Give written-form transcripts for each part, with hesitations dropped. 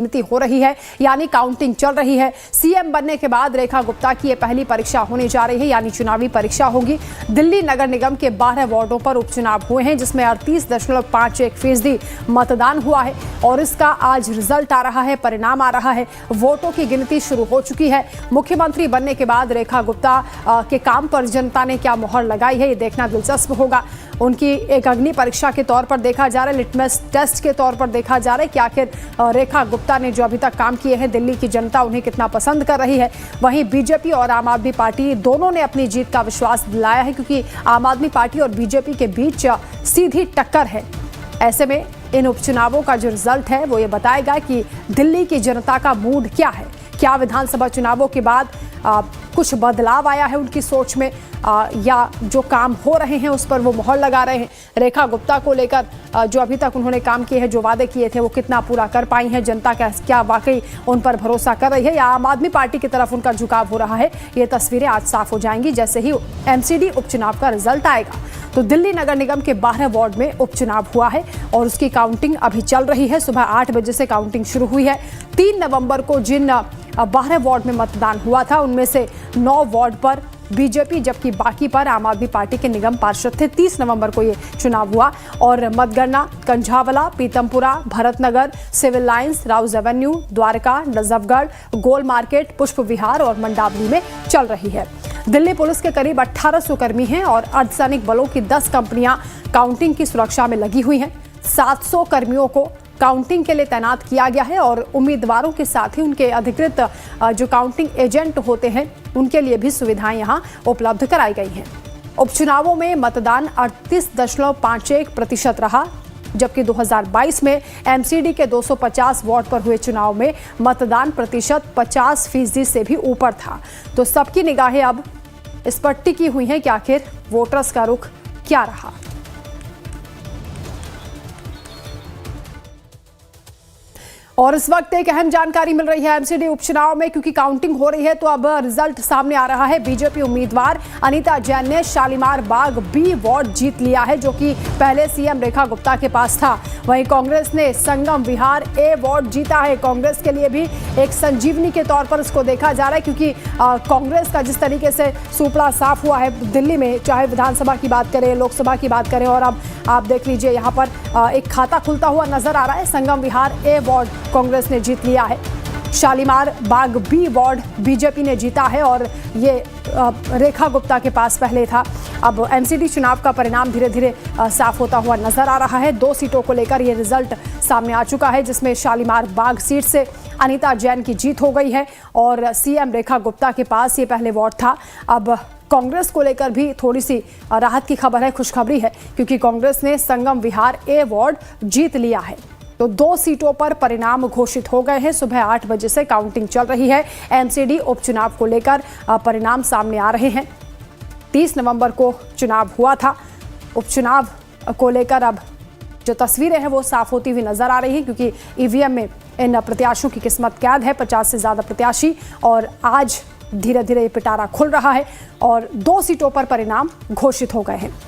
गिनती हो रही है, यानी काउंटिंग चल रही है। सीएम बनने के बाद रेखा गुप्ता की ये पहली परीक्षा होने जा रही है, यानी चुनावी परीक्षा होगी। दिल्ली नगर निगम के 12 वार्डों पर उपचुनाव हुए हैं, जिसमें 38.51% मतदान हुआ है और इसका आज रिजल्ट आ रहा है, परिणाम आ रहा है। वोटों की गिनती शुरू हो चुकी है। मुख्यमंत्री बनने के बाद रेखा गुप्ता के काम पर जनता ने क्या मुहर लगाई है, ये देखना दिलचस्प होगा। उनकी एक अग्नि परीक्षा के तौर पर देखा जा रहा है, लिटमस टेस्ट के तौर पर देखा जा रहा है कि आखिर रेखा गुप्ता ने जो अभी तक काम किए हैं, दिल्ली की जनता उन्हें कितना पसंद कर रही है। वहीं बीजेपी और आम आदमी पार्टी दोनों ने अपनी जीत का विश्वास दिलाया है, क्योंकि आम आदमी पार्टी और बीजेपी के बीच सीधी टक्कर है। ऐसे में इन उपचुनावों का जो रिजल्ट है वो ये बताएगा कि दिल्ली की जनता का मूड क्या है। क्या विधानसभा चुनावों के बाद कुछ बदलाव आया है उनकी सोच में, या जो काम हो रहे हैं उस पर वो मोहर लगा रहे हैं। रेखा गुप्ता को लेकर जो अभी तक उन्होंने काम किए हैं, जो वादे किए थे, वो कितना पूरा कर पाई हैं, जनता क्या वाकई उन पर भरोसा कर रही है, या आम आदमी पार्टी की तरफ उनका झुकाव हो रहा है, ये तस्वीरें आज साफ हो जाएंगी जैसे ही एमसीडी उपचुनाव का रिजल्ट आएगा। तो दिल्ली नगर निगम के 12 वार्ड में उपचुनाव हुआ है और उसकी काउंटिंग अभी चल रही है। सुबह 8 बजे से काउंटिंग शुरू हुई है। 3 नवंबर को जिन 12 वार्ड में मतदान हुआ था, उनमें से 9 वार्ड पर बीजेपी, जबकि बाकी पर आम आदमी पार्टी के निगम पार्षद थे। 30 नवंबर को ये चुनाव हुआ और मतगणना Kanjhawala, Pitampura, Bharatnagar, Civil Lines, Rouse Avenue, Dwarka, Najafgarh, Gol Market, Pushp Vihar और मंडावली में चल रही है। दिल्ली पुलिस के करीब 1800 कर्मी हैं और अर्धसैनिक बलों की 10 कंपनियां काउंटिंग की सुरक्षा में लगी हुई हैं। 700 कर्मियों को काउंटिंग के लिए तैनात किया गया है और उम्मीदवारों के साथ ही उनके अधिकृत जो काउंटिंग एजेंट होते हैं, उनके लिए भी सुविधाएं यहां उपलब्ध कराई गई हैं। उपचुनावों में मतदान 38.51% रहा, जबकि 2022 में एमसीडी के 250 वार्ड पर हुए चुनाव में मतदान प्रतिशत 50% से भी ऊपर था। तो सबकी निगाहें अब इस पर टिकी हुई हैं कि आखिर वोटर्स का रुख क्या रहा। और इस वक्त एक अहम जानकारी मिल रही है एमसीडी उपचुनाव में, क्योंकि काउंटिंग हो रही है तो अब रिजल्ट सामने आ रहा है। बीजेपी उम्मीदवार अनीता जैन ने शालीमार बाग बी वार्ड जीत लिया है, जो कि पहले सीएम रेखा गुप्ता के पास था। वहीं कांग्रेस ने संगम विहार ए वार्ड जीता है। कांग्रेस के लिए भी एक संजीवनी के तौर पर इसको देखा जा रहा है, क्योंकि कांग्रेस का जिस तरीके से सुपड़ा साफ हुआ है दिल्ली में, चाहे विधानसभा की बात करें, लोकसभा की बात करें, और अब आप देख लीजिए यहाँ पर एक खाता खुलता हुआ नजर आ रहा है। संगम विहार ए वार्ड कांग्रेस ने जीत लिया है। शालीमार बाग बी वार्ड बीजेपी ने जीता है और ये रेखा गुप्ता के पास पहले था। अब एमसीडी चुनाव का परिणाम धीरे धीरे साफ होता हुआ नजर आ रहा है। 2 सीटों को लेकर ये रिजल्ट सामने आ चुका है, जिसमें शालीमार बाग सीट से अनीता जैन की जीत हो गई है और सीएम रेखा गुप्ता के पास ये पहले वार्ड था। अब कांग्रेस को लेकर भी थोड़ी सी राहत की खबर है, खुशखबरी है, क्योंकि कांग्रेस ने संगम विहार ए वार्ड जीत लिया है। तो 2 सीटों पर परिणाम घोषित हो गए हैं। सुबह 8 बजे से काउंटिंग चल रही है। एमसीडी उपचुनाव को लेकर परिणाम सामने आ रहे हैं। 30 नवंबर को चुनाव हुआ था। उपचुनाव को लेकर अब जो तस्वीरें हैं वो साफ होती हुई नजर आ रही है, क्योंकि ईवीएम में इन प्रत्याशियों की किस्मत कैद है। 50 से ज्यादा प्रत्याशी, और आज धीरे धीरे ये पिटारा खुल रहा है और 2 सीटों पर परिणाम घोषित हो गए हैं।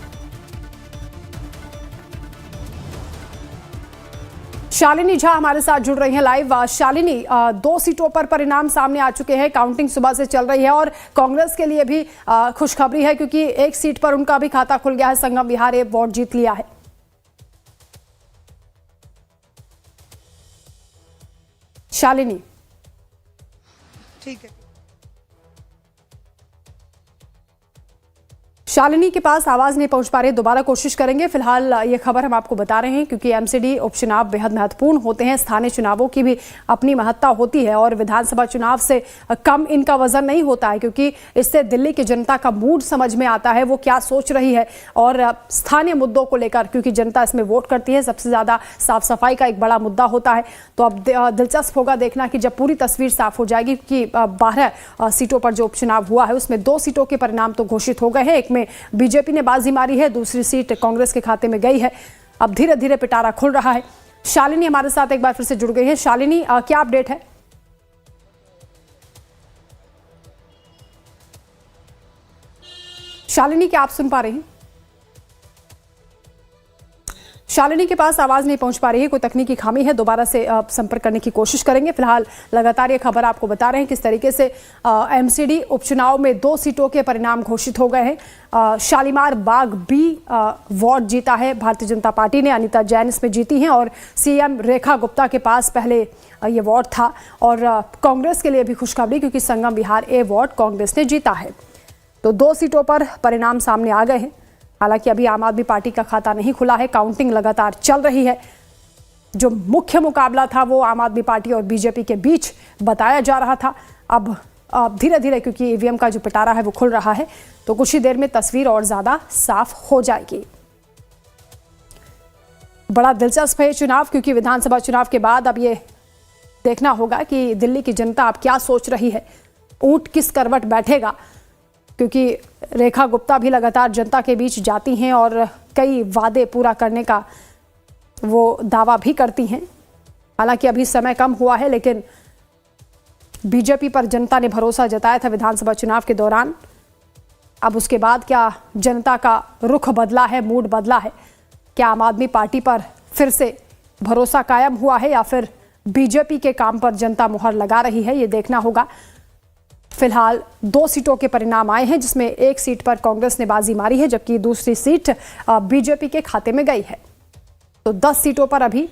शालिनी झा हमारे साथ जुड़ रही हैं लाइव। शालिनी, 2 सीटों पर परिणाम सामने आ चुके हैं। काउंटिंग सुबह से चल रही है और कांग्रेस के लिए भी खुशखबरी है, क्योंकि एक सीट पर उनका भी खाता खुल गया है। संगम विहार ए वार्ड जीत लिया है। शालिनी, ठीक है। शालिनी के पास आवाज नहीं पहुंच पा रही, दोबारा कोशिश करेंगे। फिलहाल ये खबर हम आपको बता रहे हैं, क्योंकि एमसीडी उपचुनाव बेहद महत्वपूर्ण होते हैं। स्थानीय चुनावों की भी अपनी महत्ता होती है और विधानसभा चुनाव से कम इनका वजन नहीं होता है, क्योंकि इससे दिल्ली की जनता का मूड समझ में आता है, वो क्या सोच रही है। और स्थानीय मुद्दों को लेकर, क्योंकि जनता इसमें वोट करती है, सबसे ज्यादा साफ सफाई का एक बड़ा मुद्दा होता है। तो अब दिलचस्प होगा देखना कि जब पूरी तस्वीर साफ हो जाएगी कि 12 सीटों पर जो उपचुनाव हुआ है उसमें 2 सीटों के परिणाम तो घोषित हो गए हैं। एक में बीजेपी ने बाजी मारी है, दूसरी सीट कांग्रेस के खाते में गई है। अब धीरे धीरे पिटारा खुल रहा है। शालिनी हमारे साथ एक बार फिर से जुड़ गई है। शालिनी, क्या अपडेट है? शालिनी, क्या आप सुन पा रही हैं? शालिनी के पास आवाज नहीं पहुंच पा रही है, कोई तकनीकी खामी है, दोबारा से संपर्क करने की कोशिश करेंगे। फिलहाल लगातार ये खबर आपको बता रहे हैं किस तरीके से एमसीडी उपचुनाव में 2 सीटों के परिणाम घोषित हो गए हैं। शालीमार बाग बी वार्ड जीता है भारतीय जनता पार्टी ने, अनीता जैन इसमें जीती हैं और सीएम रेखा गुप्ता के पास पहले ये वार्ड था। और कांग्रेस के लिए भी खुशखबरी, क्योंकि संगम विहार ए वार्ड कांग्रेस ने जीता है। तो 2 सीटों पर परिणाम सामने आ गए हैं। हालांकि अभी आम आदमी पार्टी का खाता नहीं खुला है, काउंटिंग लगातार चल रही है। जो मुख्य मुकाबला था वो आम आदमी पार्टी और बीजेपी के बीच बताया जा रहा था। अब धीरे धीरे क्योंकि ईवीएम का जो पिटारा है वो खुल रहा है, तो कुछ ही देर में तस्वीर और ज्यादा साफ हो जाएगी। बड़ा दिलचस्प है चुनाव, क्योंकि विधानसभा चुनाव के बाद अब ये देखना होगा कि दिल्ली की जनता अब क्या सोच रही है, ऊंट किस करवट बैठेगा। क्योंकि रेखा गुप्ता भी लगातार जनता के बीच जाती हैं और कई वादे पूरा करने का वो दावा भी करती हैं। हालांकि अभी समय कम हुआ है, लेकिन बीजेपी पर जनता ने भरोसा जताया था विधानसभा चुनाव के दौरान। अब उसके बाद क्या जनता का रुख बदला है, मूड बदला है? क्या आम आदमी पार्टी पर फिर से भरोसा कायम हुआ है या फिर बीजेपी के काम पर जनता मुहर लगा रही है? ये देखना होगा। फिलहाल 2 सीटों के परिणाम आए हैं, जिसमें एक सीट पर कांग्रेस ने बाजी मारी है, जबकि दूसरी सीट बीजेपी के खाते में गई है। तो 10 सीटों पर अभी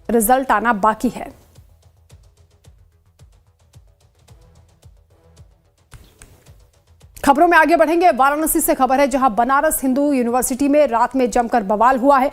रिजल्ट आना बाकी है। खबरों में आगे बढ़ेंगे। वाराणसी से खबर है, जहां बनारस हिंदू यूनिवर्सिटी में रात में जमकर बवाल हुआ है।